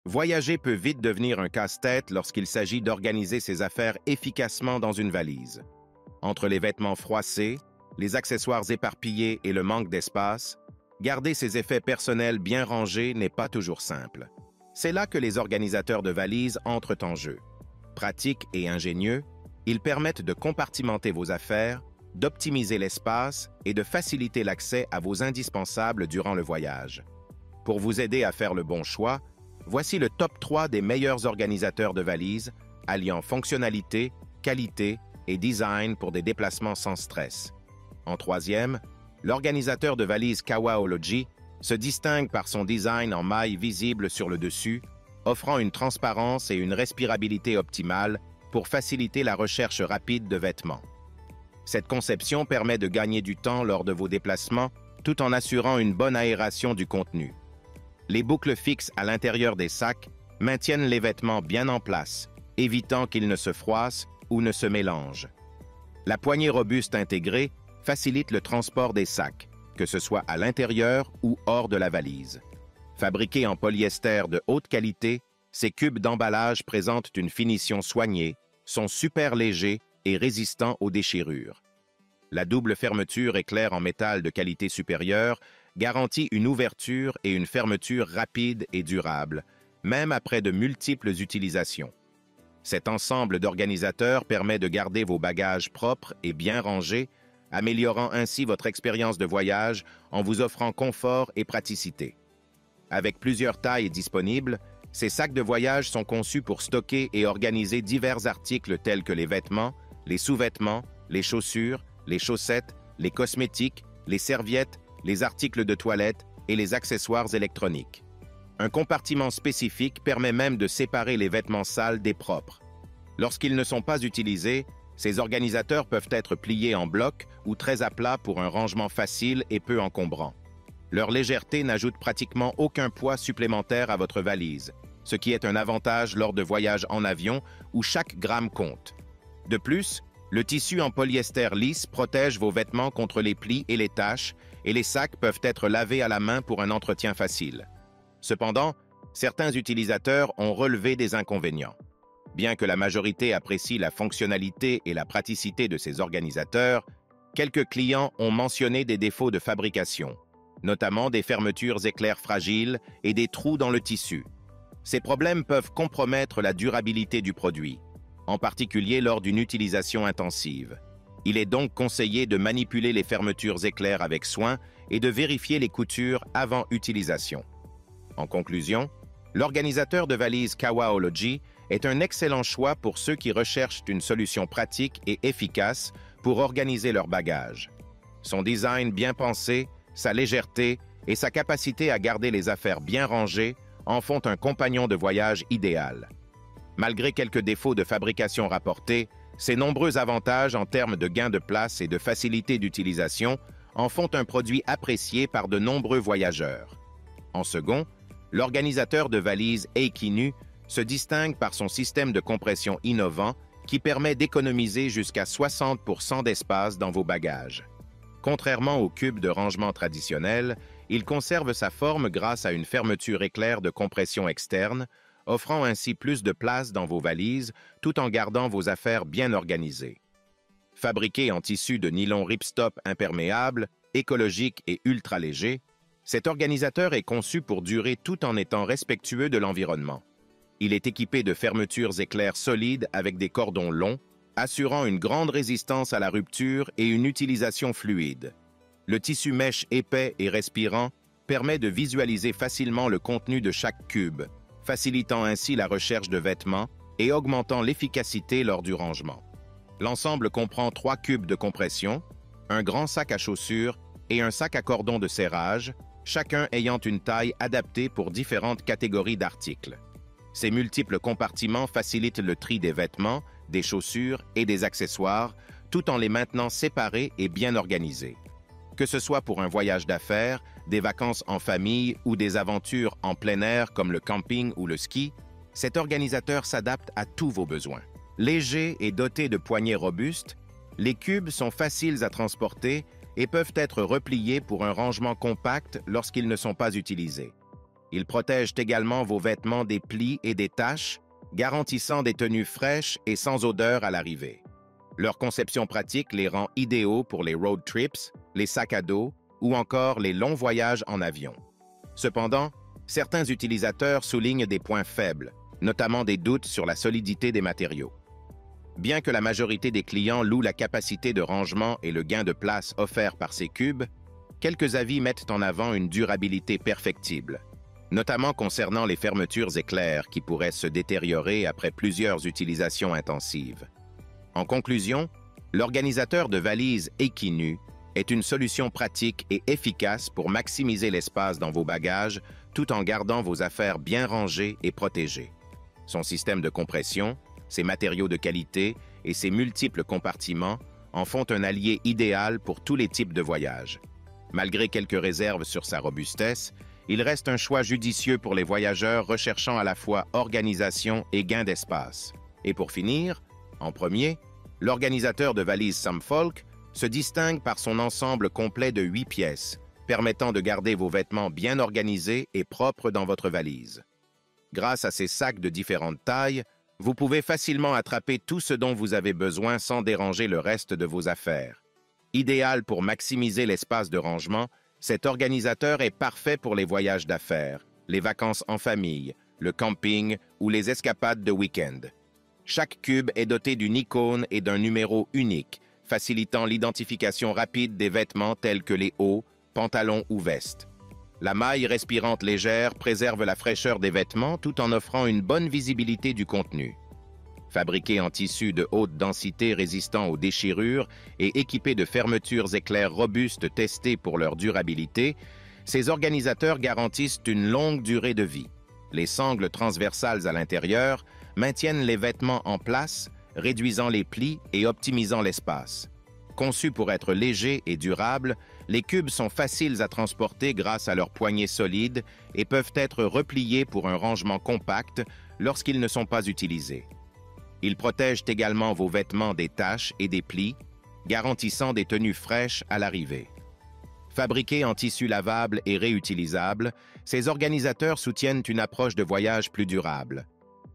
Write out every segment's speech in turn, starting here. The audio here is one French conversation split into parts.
Voyager peut vite devenir un casse-tête lorsqu'il s'agit d'organiser ses affaires efficacement dans une valise. Entre les vêtements froissés, les accessoires éparpillés et le manque d'espace, garder ses effets personnels bien rangés n'est pas toujours simple. C'est là que les organisateurs de valises entrent en jeu. Pratiques et ingénieux, ils permettent de compartimenter vos affaires, d'optimiser l'espace et de faciliter l'accès à vos indispensables durant le voyage. Pour vous aider à faire le bon choix, voici le top 3 des meilleurs organisateurs de valises, alliant fonctionnalité, qualité et design pour des déplacements sans stress. En troisième, l'organisateur de valises Kawaology se distingue par son design en mailles visibles sur le dessus, offrant une transparence et une respirabilité optimale pour faciliter la recherche rapide de vêtements. Cette conception permet de gagner du temps lors de vos déplacements tout en assurant une bonne aération du contenu. Les boucles fixes à l'intérieur des sacs maintiennent les vêtements bien en place, évitant qu'ils ne se froissent ou ne se mélangent. La poignée robuste intégrée facilite le transport des sacs, que ce soit à l'intérieur ou hors de la valise. Fabriqués en polyester de haute qualité, ces cubes d'emballage présentent une finition soignée, sont super légers et résistants aux déchirures. La double fermeture éclair en métal de qualité supérieure garantit une ouverture et une fermeture rapide et durable, même après de multiples utilisations. Cet ensemble d'organisateurs permet de garder vos bagages propres et bien rangés, améliorant ainsi votre expérience de voyage en vous offrant confort et praticité. Avec plusieurs tailles disponibles, ces sacs de voyage sont conçus pour stocker et organiser divers articles tels que les vêtements, les sous-vêtements, les chaussures, les chaussettes, les cosmétiques, les serviettes, les articles de toilette et les accessoires électroniques. Un compartiment spécifique permet même de séparer les vêtements sales des propres. Lorsqu'ils ne sont pas utilisés, ces organisateurs peuvent être pliés en blocs ou très à plat pour un rangement facile et peu encombrant. Leur légèreté n'ajoute pratiquement aucun poids supplémentaire à votre valise, ce qui est un avantage lors de voyages en avion où chaque gramme compte. De plus, le tissu en polyester lisse protège vos vêtements contre les plis et les taches, et les sacs peuvent être lavés à la main pour un entretien facile. Cependant, certains utilisateurs ont relevé des inconvénients. Bien que la majorité apprécie la fonctionnalité et la praticité de ces organisateurs, quelques clients ont mentionné des défauts de fabrication, notamment des fermetures éclairs fragiles et des trous dans le tissu. Ces problèmes peuvent compromettre la durabilité du produit, en particulier lors d'une utilisation intensive. Il est donc conseillé de manipuler les fermetures éclairs avec soin et de vérifier les coutures avant utilisation. En conclusion, l'organisateur de valises Kawaology est un excellent choix pour ceux qui recherchent une solution pratique et efficace pour organiser leur bagage. Son design bien pensé, sa légèreté et sa capacité à garder les affaires bien rangées en font un compagnon de voyage idéal. Malgré quelques défauts de fabrication rapportés, ses nombreux avantages en termes de gain de place et de facilité d'utilisation en font un produit apprécié par de nombreux voyageurs. En second, l'organisateur de valises Eikinu se distingue par son système de compression innovant qui permet d'économiser jusqu'à 60% d'espace dans vos bagages. Contrairement aux cubes de rangement traditionnels, il conserve sa forme grâce à une fermeture éclair de compression externe, offrant ainsi plus de place dans vos valises tout en gardant vos affaires bien organisées. Fabriqué en tissu de nylon ripstop imperméable, écologique et ultra léger, cet organisateur est conçu pour durer tout en étant respectueux de l'environnement. Il est équipé de fermetures éclairs solides avec des cordons longs, assurant une grande résistance à la rupture et une utilisation fluide. Le tissu mèche épais et respirant permet de visualiser facilement le contenu de chaque cube, facilitant ainsi la recherche de vêtements et augmentant l'efficacité lors du rangement. L'ensemble comprend 3 cubes de compression, un grand sac à chaussures et un sac à cordon de serrage, chacun ayant une taille adaptée pour différentes catégories d'articles. Ces multiples compartiments facilitent le tri des vêtements, des chaussures et des accessoires, tout en les maintenant séparés et bien organisés. Que ce soit pour un voyage d'affaires, des vacances en famille ou des aventures en plein air comme le camping ou le ski, cet organisateur s'adapte à tous vos besoins. Légers et dotés de poignées robustes, les cubes sont faciles à transporter et peuvent être repliés pour un rangement compact lorsqu'ils ne sont pas utilisés. Ils protègent également vos vêtements des plis et des taches, garantissant des tenues fraîches et sans odeur à l'arrivée. Leur conception pratique les rend idéaux pour les road trips, les sacs à dos ou encore les longs voyages en avion. Cependant, certains utilisateurs soulignent des points faibles, notamment des doutes sur la solidité des matériaux. Bien que la majorité des clients louent la capacité de rangement et le gain de place offert par ces cubes, quelques avis mettent en avant une durabilité perfectible, notamment concernant les fermetures éclairs qui pourraient se détériorer après plusieurs utilisations intensives. En conclusion, l'organisateur de valises Equinu est une solution pratique et efficace pour maximiser l'espace dans vos bagages tout en gardant vos affaires bien rangées et protégées. Son système de compression, ses matériaux de qualité et ses multiples compartiments en font un allié idéal pour tous les types de voyages. Malgré quelques réserves sur sa robustesse, il reste un choix judicieux pour les voyageurs recherchant à la fois organisation et gain d'espace. Et pour finir, en premier, l'organisateur de valises Samfolk se distingue par son ensemble complet de 8 pièces, permettant de garder vos vêtements bien organisés et propres dans votre valise. Grâce à ces sacs de différentes tailles, vous pouvez facilement attraper tout ce dont vous avez besoin sans déranger le reste de vos affaires. Idéal pour maximiser l'espace de rangement, cet organisateur est parfait pour les voyages d'affaires, les vacances en famille, le camping ou les escapades de week-end. Chaque cube est doté d'une icône et d'un numéro unique, facilitant l'identification rapide des vêtements tels que les hauts, pantalons ou vestes. La maille respirante légère préserve la fraîcheur des vêtements tout en offrant une bonne visibilité du contenu. Fabriqué en tissu de haute densité résistant aux déchirures et équipé de fermetures éclairs robustes testées pour leur durabilité, ces organisateurs garantissent une longue durée de vie. Les sangles transversales à l'intérieur maintiennent les vêtements en place, réduisant les plis et optimisant l'espace. Conçus pour être légers et durables, les cubes sont faciles à transporter grâce à leurs poignées solides et peuvent être repliés pour un rangement compact lorsqu'ils ne sont pas utilisés. Ils protègent également vos vêtements des taches et des plis, garantissant des tenues fraîches à l'arrivée. Fabriqués en tissu lavable et réutilisable, ces organisateurs soutiennent une approche de voyage plus durable.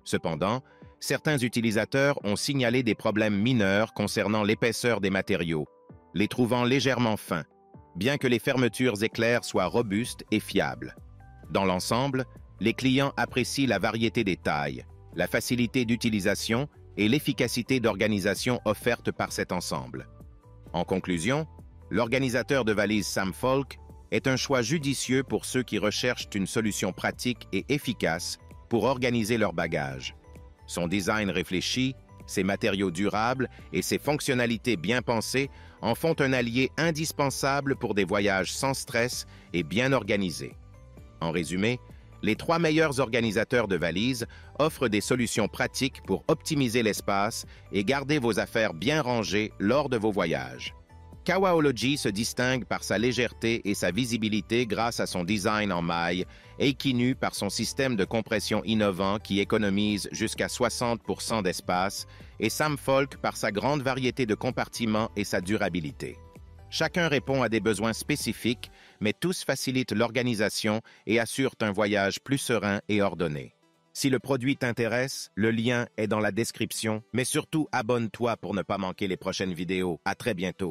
Cependant, certains utilisateurs ont signalé des problèmes mineurs concernant l'épaisseur des matériaux, les trouvant légèrement fins, bien que les fermetures éclairs soient robustes et fiables. Dans l'ensemble, les clients apprécient la variété des tailles, la facilité d'utilisation et l'efficacité d'organisation offerte par cet ensemble. En conclusion, l'organisateur de valises Samfolk est un choix judicieux pour ceux qui recherchent une solution pratique et efficace pour organiser leur bagage. Son design réfléchi, ses matériaux durables et ses fonctionnalités bien pensées en font un allié indispensable pour des voyages sans stress et bien organisés. En résumé, les 3 meilleurs organisateurs de valises offrent des solutions pratiques pour optimiser l'espace et garder vos affaires bien rangées lors de vos voyages. Kawaology se distingue par sa légèreté et sa visibilité grâce à son design en maille, Equinu par son système de compression innovant qui économise jusqu'à 60% d'espace, et Samfolk par sa grande variété de compartiments et sa durabilité. Chacun répond à des besoins spécifiques, mais tous facilitent l'organisation et assurent un voyage plus serein et ordonné. Si le produit t'intéresse, le lien est dans la description, mais surtout abonne-toi pour ne pas manquer les prochaines vidéos. À très bientôt.